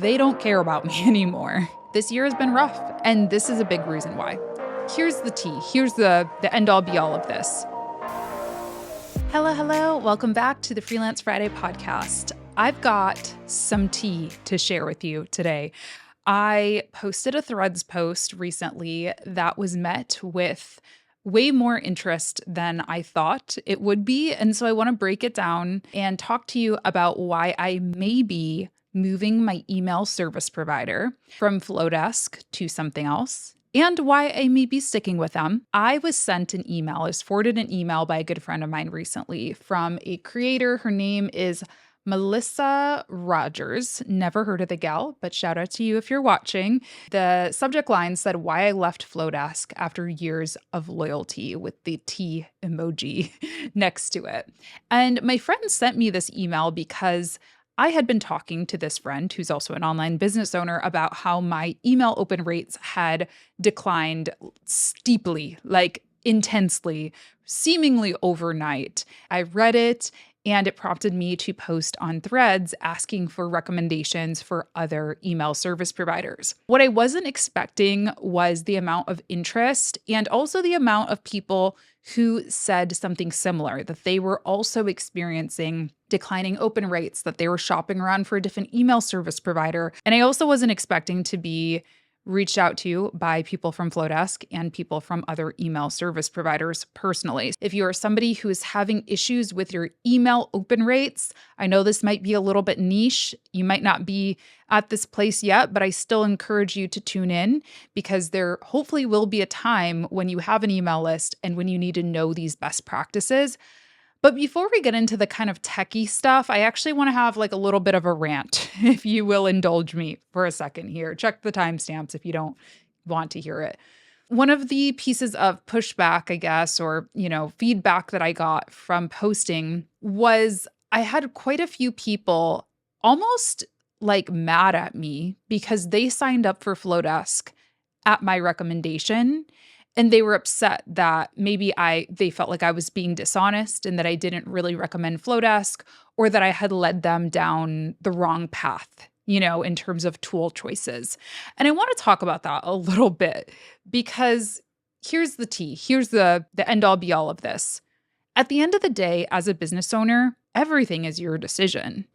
They don't care about me anymore. This year has been rough, and this is a big reason why. Here's the tea. Here's the end-all be-all of this. Hello. Welcome back to the Freelance Friday podcast. I've got some tea to share with you today. I posted a Threads post recently that was met with way more interest than I thought it would be. And so I want to break it down and talk to you about why I may be moving my email service provider from Flodesk to something else, and why I may be sticking with them. I was sent an email. I was forwarded an email by a good friend of mine recently from a creator. Her name is Melissa Rogers. Never heard of the gal, but shout out to you if you're watching. The subject line said, "Why I left Flodesk after years of loyalty," with the T emoji next to it. And my friend sent me this email because I had been talking to this friend who's also an online business owner about how my email open rates had declined steeply, like intensely, seemingly overnight. I read it and it prompted me to post on Threads asking for recommendations for other email service providers. What I wasn't expecting was the amount of interest and also the amount of people who said something similar, that they were also experiencing declining open rates, that they were shopping around for a different email service provider. And I also wasn't expecting to be reached out to by people from Flodesk and people from other email service providers personally. If you are somebody who is having issues with your email open rates, I know this might be a little bit niche. You might not be at this place yet, but I still encourage you to tune in because there hopefully will be a time when you have an email list and when you need to know these best practices. But before we get into the kind of techie stuff, I actually want to have like a little bit of a rant, if you will indulge me for a second here. Check the timestamps if you don't want to hear it. One of the pieces of pushback, I guess, or, feedback that I got from posting was I had quite a few people almost like mad at me because they signed up for Flodesk at my recommendation. And they were upset that maybe they felt like I was being dishonest and that I didn't really recommend Flodesk, or that I had led them down the wrong path, in terms of tool choices. And I want to talk about that a little bit because here's the tea. Here's the end all be all of this. At the end of the day, as a business owner, everything is your decision.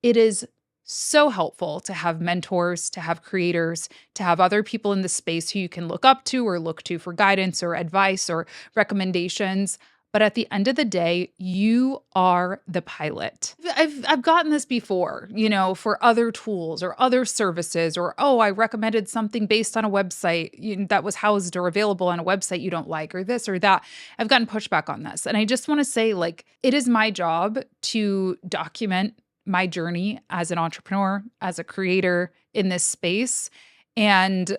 It is so helpful to have mentors, to have creators, to have other people in the space who you can look up to or look to for guidance or advice or recommendations. But at the end of the day, you are the pilot. I've gotten this before, for other tools or other services, or, I recommended something based on a website that was housed or available on a website you don't like, or this or that. I've gotten pushback on this. And I just want to say, it is my job to document my journey as an entrepreneur, as a creator in this space. And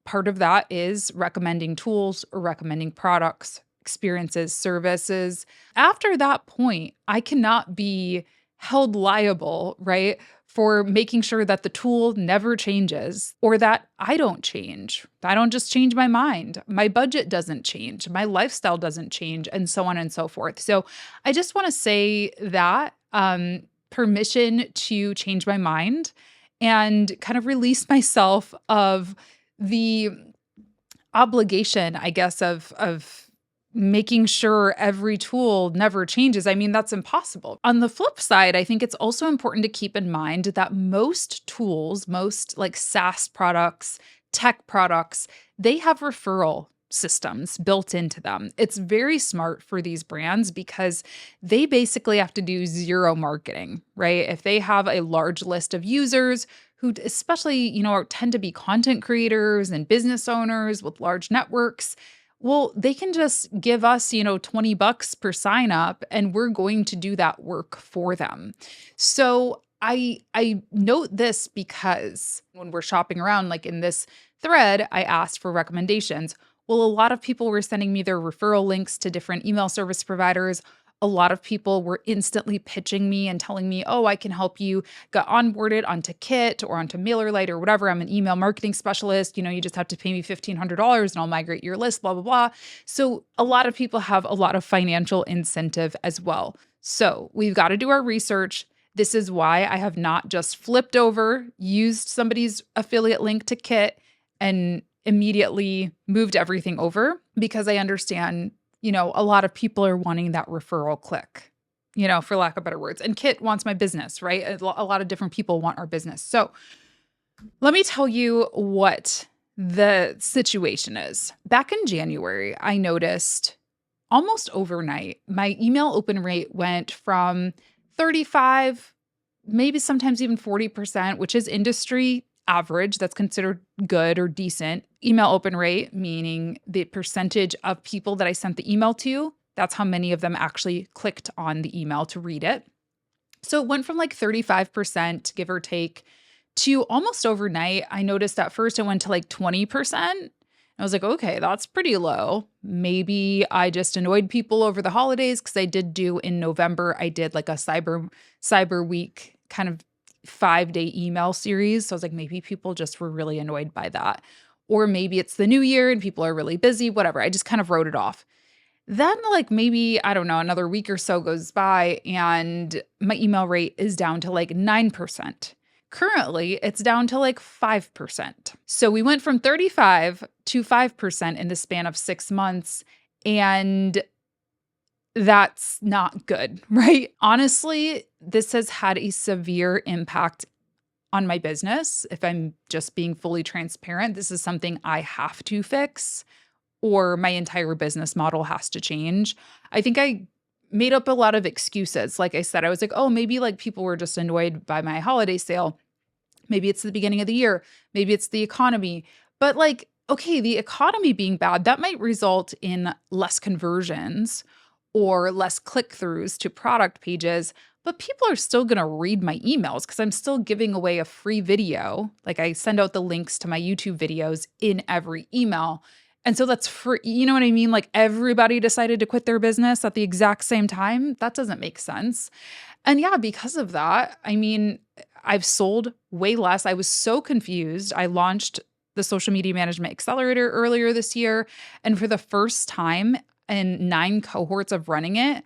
part of that is recommending tools or recommending products, experiences, services. After that point, I cannot be held liable, right, for making sure that the tool never changes or that I don't change. I don't just change my mind. My budget doesn't change. My lifestyle doesn't change, and so on and so forth. So I just want to say that permission to change my mind and kind of release myself of the obligation, I guess, of making sure every tool never changes. I mean, that's impossible. On the flip side, I think it's also important to keep in mind that most tools, most like SaaS products, tech products, they have referral systems built into them. It's very smart for these brands because they basically have to do zero marketing, right? If they have a large list of users who especially, tend to be content creators and business owners with large networks, well, they can just give us, $20 per sign up and we're going to do that work for them. So I note this because when we're shopping around, like in this thread, I asked for recommendations. Well, a lot of people were sending me their referral links to different email service providers. A lot of people were instantly pitching me and telling me, I can help you get onboarded onto Kit or onto MailerLite or whatever. I'm an email marketing specialist. You just have to pay me $1,500 and I'll migrate your list, blah, blah, blah. So a lot of people have a lot of financial incentive as well. So we've got to do our research. This is why I have not just flipped over, used somebody's affiliate link to Kit and immediately moved everything over, because I understand, a lot of people are wanting that referral click, for lack of better words. And Kit wants my business, right? A lot of different people want our business. So let me tell you what the situation is. Back in January, I noticed almost overnight, my email open rate went from 35, maybe sometimes even 40%, which is industry average. That's considered good or decent. Email open rate, meaning the percentage of people that I sent the email to, that's how many of them actually clicked on the email to read it. So it went from like 35%, give or take, to almost overnight. I noticed at first it went to like 20%. I was like, okay, that's pretty low. Maybe I just annoyed people over the holidays, because I did do in November, I did like a cyber week kind of 5-day email series. So I was like, maybe people just were really annoyed by that. Or maybe it's the new year and people are really busy, whatever. I just kind of wrote it off. Then like maybe, I don't know, another week or so goes by and my email rate is down to like 9%. Currently, it's down to like 5%. So we went from 35 to 5% in the span of 6 months, and that's not good, right? Honestly, this has had a severe impact on my business. If I'm just being fully transparent, this is something I have to fix, or my entire business model has to change. I think I made up a lot of excuses. Like I said, I was like, oh, maybe like people were just annoyed by my holiday sale. Maybe it's the beginning of the year. Maybe it's the economy. But like, okay, the economy being bad, that might result in less conversions or less click-throughs to product pages. But people are still going to read my emails because I'm still giving away a free video. Like I send out the links to my YouTube videos in every email. And so that's free. You know what I mean? Like everybody decided to quit their business at the exact same time. That doesn't make sense. And yeah, because of that, I mean, I've sold way less. I was so confused. I launched the social media management accelerator earlier this year. And for the first time in 9 cohorts of running it,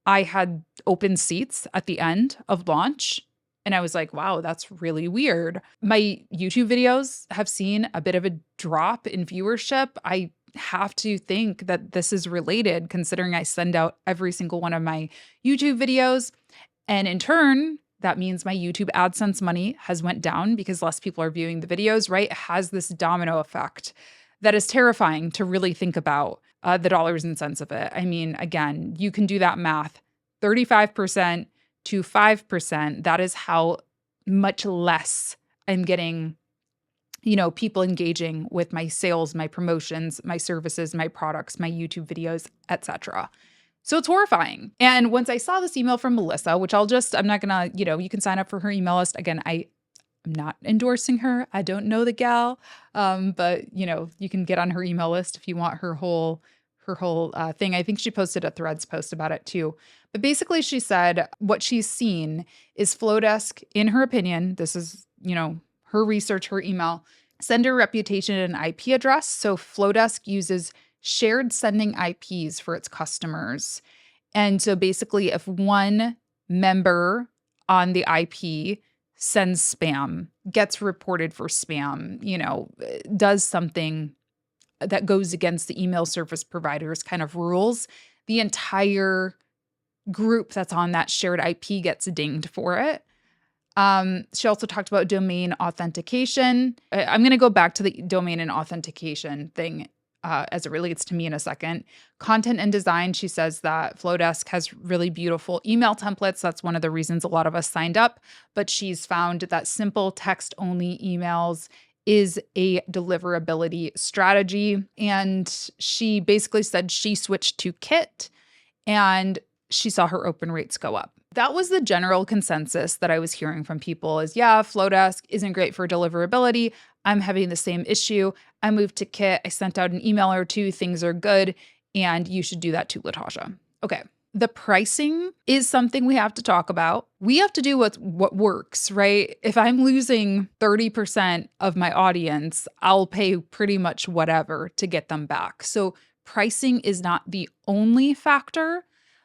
I had open seats at the end of launch. And I was like, wow, that's really weird. My YouTube videos have seen a bit of a drop in viewership. I have to think that this is related, considering I send out every single one of my YouTube videos. And in turn, that means my YouTube AdSense money has went down because less people are viewing the videos, right? It has this domino effect that is terrifying to really think about the dollars and cents of it. I mean, again, you can do that math, 35% to 5%. That is how much less I'm getting, people engaging with my sales, my promotions, my services, my products, my YouTube videos, etc. So it's horrifying. And once I saw this email from Melissa, which I'm not going to, you can sign up for her email list. Again, I'm not endorsing her. I don't know the gal. But you can get on her email list if you want her whole thing. I think she posted a Threads post about it too. But basically she said what she's seen is Flodesk, in her opinion, this is, her research, her email, sender reputation and IP address. So Flodesk uses shared sending IPs for its customers. And so basically if one member on the IP sends spam, gets reported for spam, does something that goes against the email service provider's kind of rules, the entire group that's on that shared IP gets dinged for it. She also talked about domain authentication. I'm going to go back to the domain and authentication thing as it relates to me in a second. Content and design, she says that Flodesk has really beautiful email templates. That's one of the reasons a lot of us signed up. But she's found that simple text-only emails is a deliverability strategy. And she basically said she switched to Kit and she saw her open rates go up. That was the general consensus that I was hearing from people is, yeah, Flodesk isn't great for deliverability. I'm having the same issue. I moved to Kit. I sent out an email or two. Things are good. And you should do that too, Latasha. Okay. The pricing is something we have to talk about. We have to do what works, right? If I'm losing 30% of my audience, I'll pay pretty much whatever to get them back. So pricing is not the only factor,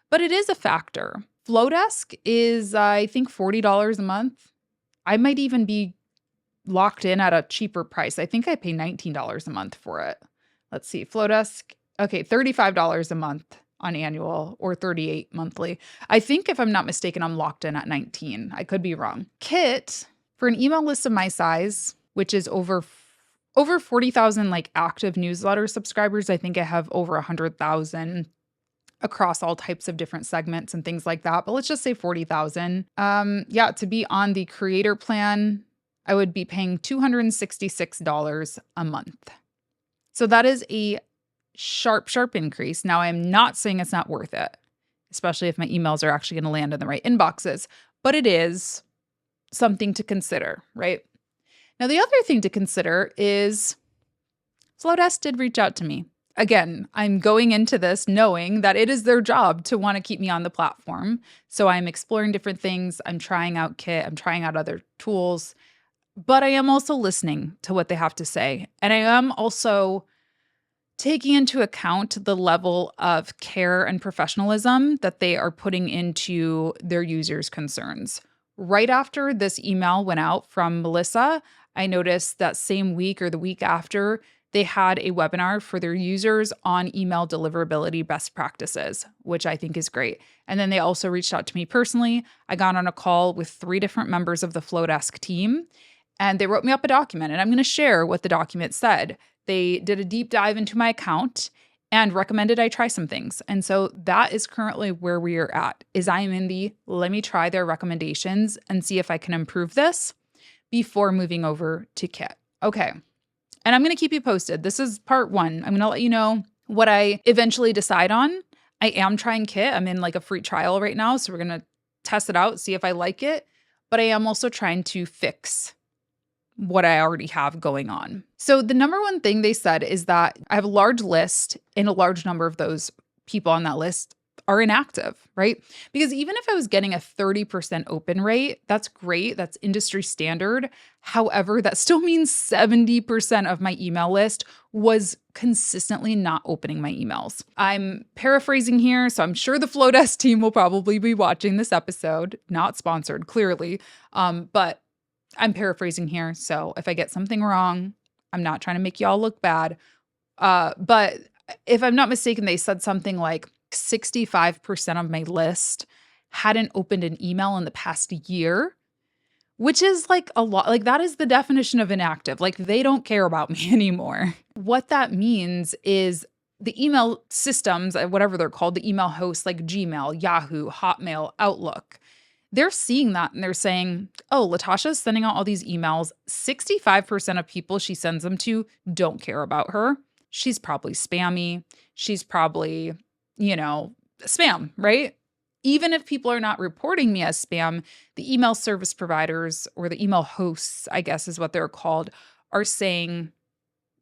but it is a factor. Flodesk is, I think, $40 a month. I might even be locked in at a cheaper price. I think I pay $19 a month for it. Let's see. Flodesk. Okay, $35 a month on annual or $38 monthly. I think if I'm not mistaken, I'm locked in at 19. I could be wrong. Kit, for an email list of my size, which is over 40,000 like active newsletter subscribers. I think I have over 100,000 across all types of different segments and things like that. But let's just say 40,000. Yeah, to be on the creator plan, I would be paying $266 a month. So that is a sharp increase. Now, I'm not saying it's not worth it, especially if my emails are actually going to land in the right inboxes, but it is something to consider, right? Now, the other thing to consider is Flodesk did reach out to me. Again, I'm going into this knowing that it is their job to want to keep me on the platform. So I'm exploring different things. I'm trying out Kit. I'm trying out other tools. But I am also listening to what they have to say. And I am also taking into account the level of care and professionalism that they are putting into their users' concerns. Right after this email went out from Melissa, I noticed that same week or the week after, they had a webinar for their users on email deliverability best practices, which I think is great. And then they also reached out to me personally. I got on a call with 3 different members of the Flodesk team, and they wrote me up a document, and I'm going to share what the document said. They did a deep dive into my account and recommended I try some things. And so that is currently where we are at, is I am in the let me try their recommendations and see if I can improve this before moving over to Kit. Okay. And I'm going to keep you posted. This is part 1. I'm going to let you know what I eventually decide on. I am trying Kit. I'm in like a free trial right now. So we're going to test it out, see if I like it. But I am also trying to fix what I already have going on. So the number one thing they said is that I have a large list, and a large number of those people on that list are inactive, right? Because even if I was getting a 30% open rate, that's great. That's industry standard. However, that still means 70% of my email list was consistently not opening my emails. I'm paraphrasing here, so I'm sure the Flodesk team will probably be watching this episode. Not sponsored, clearly, but I'm paraphrasing here. So if I get something wrong, I'm not trying to make y'all look bad. But if I'm not mistaken, they said something like 65% of my list hadn't opened an email in the past year, which is like a lot. Like that is the definition of inactive. Like they don't care about me anymore. What that means is the email systems, whatever they're called, the email hosts like Gmail, Yahoo, Hotmail, Outlook, they're seeing that and they're saying, oh, Latasha's sending out all these emails. 65% of people she sends them to don't care about her. She's probably spammy. She's probably, spam, right? Even if people are not reporting me as spam, the email service providers or the email hosts, I guess is what they're called, are saying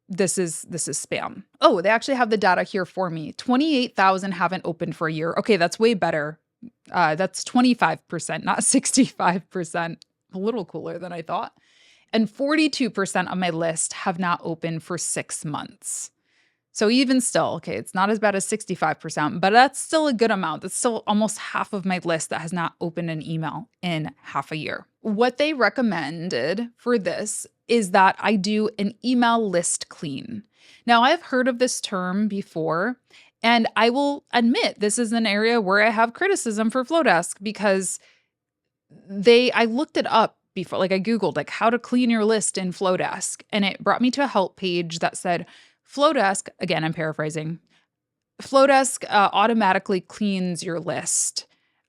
this is spam. Oh, they actually have the data here for me. 28,000 haven't opened for a year. Okay, that's way better. That's 25%, not 65%. A little cooler than I thought. And 42% of my list have not opened for 6 months. So even still, okay, it's not as bad as 65%, but that's still a good amount. That's still almost half of my list that has not opened an email in half a year. What they recommended for this is that I do an email list clean. Now, I've heard of this term before, and I will admit this is an area where I have criticism for Flodesk because I looked it up before, like I Googled like how to clean your list in Flodesk, and it brought me to a help page that said, Flodesk, again, I'm paraphrasing, Flodesk automatically cleans your list,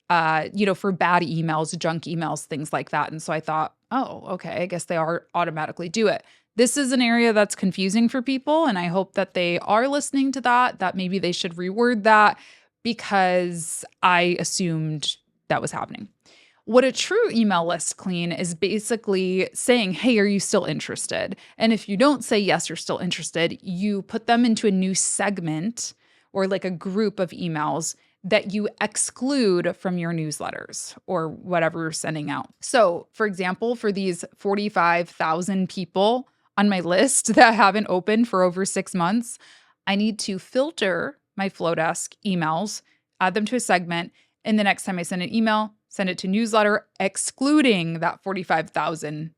for bad emails, junk emails, things like that. And so I thought, oh, okay, I guess they are automatically do it. This is an area that's confusing for people, and I hope that they are listening to that maybe they should reword that because I assumed that was happening. What a true email list clean is basically saying, hey, are you still interested? And if you don't say yes, you're still interested, you put them into a new segment or like a group of emails that you exclude from your newsletters or whatever you're sending out. So, for example, for these 45,000 people on my list that haven't opened for over 6 months, I need to filter my Flodesk emails, add them to a segment, And the next time I send an email, send it to newsletter, excluding that 45,000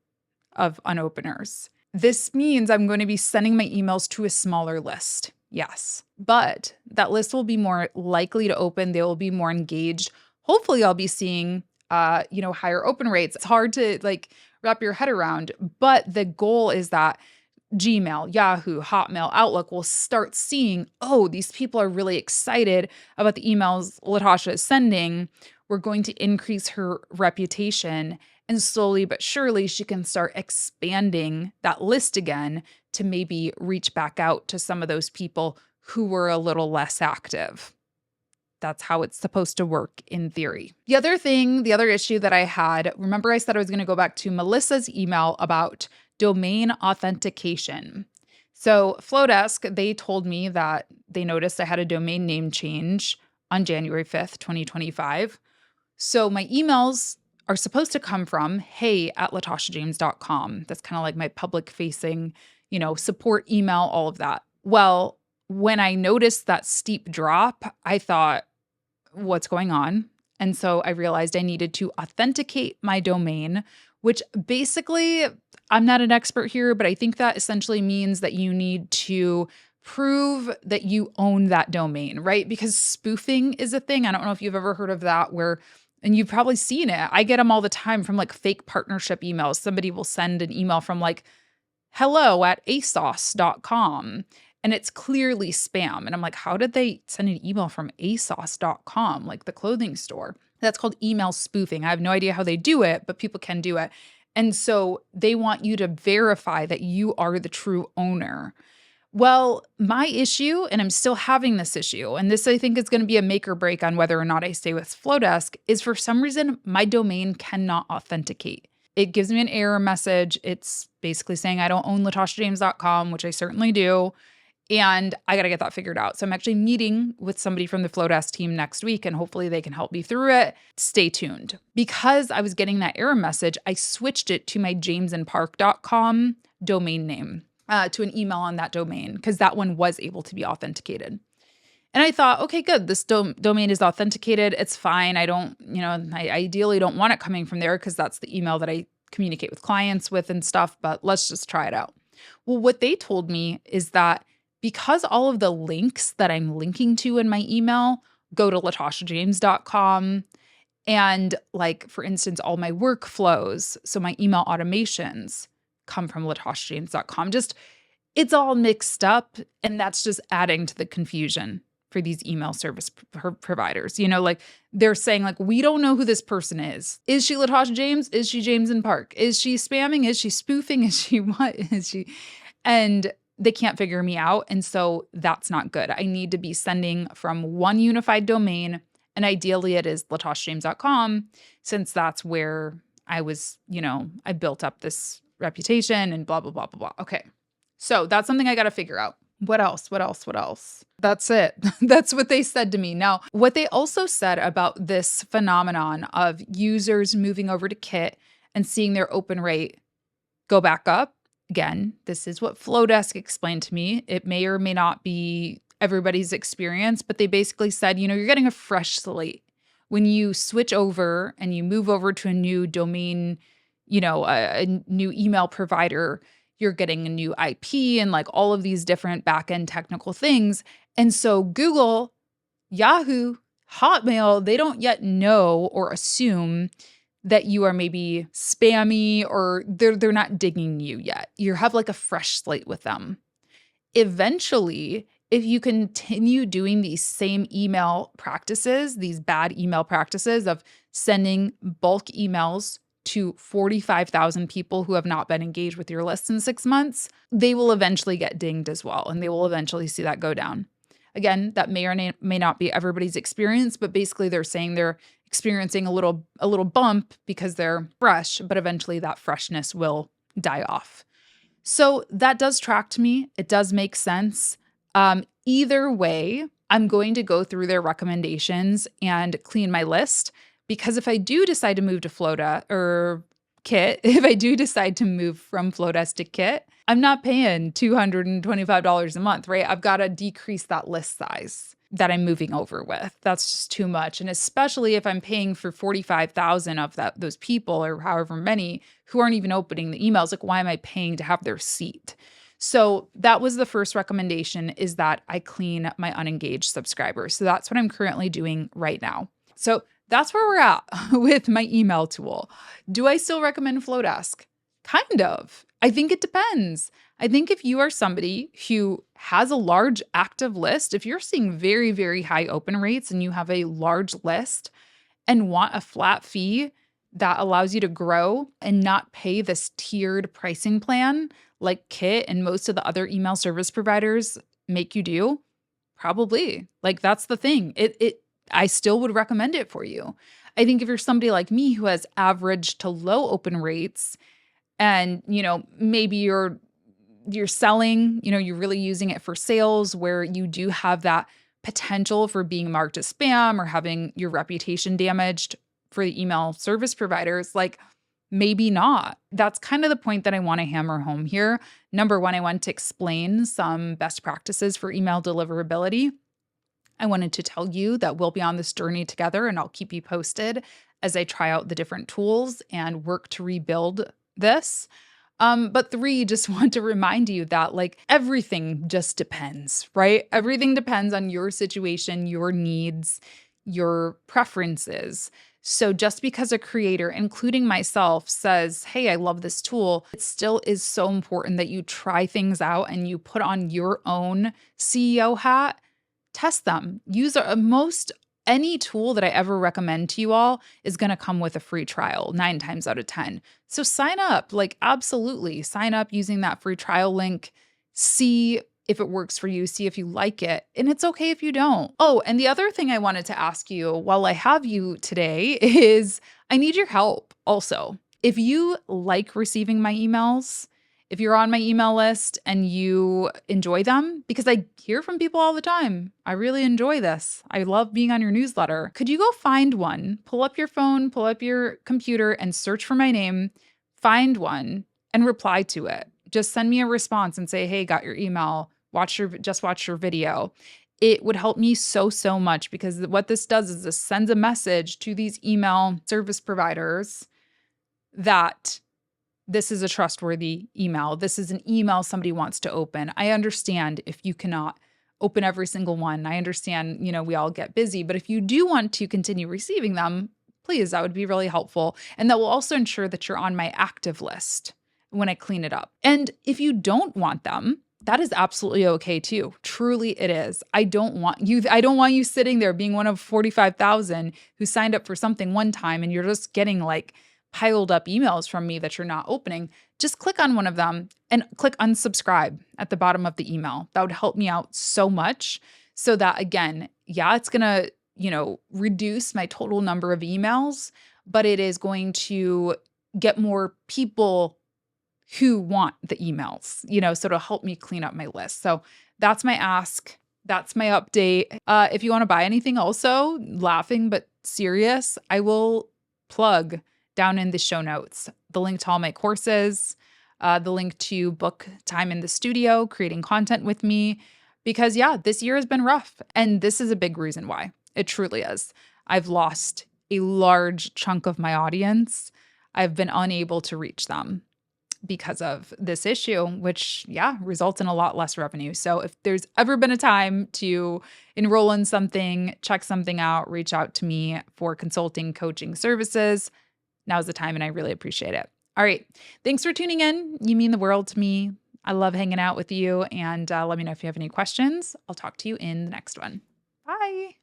of unopeners. This means I'm going to be sending my emails to a smaller list. Yes, but that list will be more likely to open. They will be more engaged. Hopefully I'll be seeing, higher open rates. It's hard to wrap your head around, but the goal is that Gmail, Yahoo, Hotmail, Outlook will start seeing, oh, these people are really excited about the emails Latasha is sending. We're going to increase her reputation. And slowly but surely, she can start expanding that list again to maybe reach back out to some of those people who were a little less active. That's how it's supposed to work in theory. The other issue that I had, remember I said I was going to go back to Melissa's email about domain authentication. So Flodesk, they told me that they noticed I had a domain name change on January 5th, 2025. So my emails are supposed to come from hey@latashajames.com. That's kind of like my public facing, support email, all of that. Well, when I noticed that steep drop, I thought, what's going on? And so I realized I needed to authenticate my domain, which basically, I'm not an expert here, but I think that essentially means that you need to prove that you own that domain, right? Because spoofing is a thing. I don't know if you've ever heard of that and you've probably seen it. I get them all the time from fake partnership emails. Somebody will send an email from hello@asos.com. And it's clearly spam. And I'm like, how did they send an email from asos.com, like the clothing store? That's called email spoofing. I have no idea how they do it, but people can do it. And so they want you to verify that you are the true owner. Well, my issue, and I'm still having this issue, and this I think is going to be a make or break on whether or not I stay with Flodesk, is for some reason my domain cannot authenticate. It gives me an error message. It's basically saying I don't own latashajames.com, which I certainly do. And I got to get that figured out. So I'm actually meeting with somebody from the Flodesk team next week, and hopefully they can help me through it. Stay tuned. Because I was getting that error message, I switched it to my jamesandpark.com domain name, to an email on that domain, because that one was able to be authenticated. And I thought, okay, good. This domain is authenticated. It's fine. I ideally don't want it coming from there because that's the email that I communicate with clients with and stuff, but let's just try it out. Well, what they told me is that because all of the links that I'm linking to in my email go to latashajames.com, and for instance, all my workflows, so my email automations come from latashajames.com. It's all mixed up, and that's just adding to the confusion for these email service providers. They're saying we don't know who this person is. Is she Latasha James? Is she James and Park? Is she spamming? Is she spoofing? Is she what? Is she? And they can't figure me out. And so that's not good. I need to be sending from one unified domain. And ideally it is latashajames.com, since that's where I was, I built up this reputation and blah, blah, blah, blah, blah. Okay. So that's something I got to figure out. What else? That's it. That's what they said to me. Now, what they also said about this phenomenon of users moving over to Kit and seeing their open rate go back up. Again, this is what Flodesk explained to me. It may or may not be everybody's experience, but they basically said, you're getting a fresh slate. When you switch over and you move over to a new domain, a new email provider, you're getting a new IP and all of these different back-end technical things. And so Google, Yahoo, Hotmail, they don't yet know or assume that you are maybe spammy or they're not digging you yet. You have a fresh slate with them. Eventually, if you continue doing these same email practices, these bad email practices of sending bulk emails to 45,000 people who have not been engaged with your list in 6 months, they will eventually get dinged as well. And they will eventually see that go down. Again, that may or may not be everybody's experience, but basically they're saying they're experiencing a little bump because they're fresh, but eventually that freshness will die off. So that does track to me. It does make sense. Either way, I'm going to go through their recommendations and clean my list, because if I do decide to move to Floda or Kit, if I do decide to move from Flodesk to Kit, I'm not paying $225 a month, right? I've got to decrease that list size. that I'm moving over with. That's just too much. And especially if I'm paying for 45,000 of those people or however many who aren't even opening the emails, like why am I paying to have their seat? So that was the first recommendation, is that I clean my unengaged subscribers. So that's what I'm currently doing right now. So that's where we're at with my email tool. Do I still recommend Flodesk? Kind of. I think it depends. I think if you are somebody who has a large active list, if you're seeing very, very high open rates and you have a large list and want a flat fee that allows you to grow and not pay this tiered pricing plan like Kit and most of the other email service providers make you do, probably. Like that's the thing. I still would recommend it for you. I think if you're somebody like me who has average to low open rates and, maybe you're selling, you're really using it for sales where you do have that potential for being marked as spam or having your reputation damaged for the email service providers, like maybe not. That's kind of the point that I want to hammer home here. Number one, I want to explain some best practices for email deliverability. I wanted to tell you that we'll be on this journey together and I'll keep you posted as I try out the different tools and work to rebuild this. But three, just want to remind you that like everything just depends, right? Everything depends on your situation, your needs, your preferences. So just because a creator, including myself, says, hey, I love this tool, it still is so important that you try things out and you put on your own CEO hat, test them. Use any tool that I ever recommend to you all is going to come with a free trial 9 times out of 10. So sign up, like absolutely sign up using that free trial link. See if it works for you, see if you like it. And it's okay if you don't. Oh, and the other thing I wanted to ask you while I have you today is I need your help also. If you like receiving my emails, if you're on my email list and you enjoy them, because I hear from people all the time, I really enjoy this. I love being on your newsletter. Could you go find one, pull up your phone, pull up your computer and search for my name, find one and reply to it. Just send me a response and say, hey, got your email, just watch your video. It would help me so, so much because what this does is this sends a message to these email service providers that this is a trustworthy email. This is an email somebody wants to open. I understand if you cannot open every single one. I understand, we all get busy, but if you do want to continue receiving them, please, that would be really helpful. And that will also ensure that you're on my active list when I clean it up. And if you don't want them, that is absolutely okay too. Truly it is. I don't want you sitting there being one of 45,000 who signed up for something one time and you're just getting like piled up emails from me that you're not opening. Just click on one of them and click unsubscribe at the bottom of the email. That would help me out so much so that again, yeah, it's going to, reduce my total number of emails, but it is going to get more people who want the emails, so it'll help me clean up my list. So that's my ask. That's my update. If you want to buy anything also, laughing but serious, I will plug down in the show notes the link to all my courses, the link to book time in the studio, creating content with me, because yeah, this year has been rough. And this is a big reason why. It truly is. I've lost a large chunk of my audience. I've been unable to reach them because of this issue, which, yeah, results in a lot less revenue. So if there's ever been a time to enroll in something, check something out, reach out to me for consulting, coaching services, now's the time and I really appreciate it. All right. Thanks for tuning in. You mean the world to me. I love hanging out with you. And let me know if you have any questions. I'll talk to you in the next one. Bye.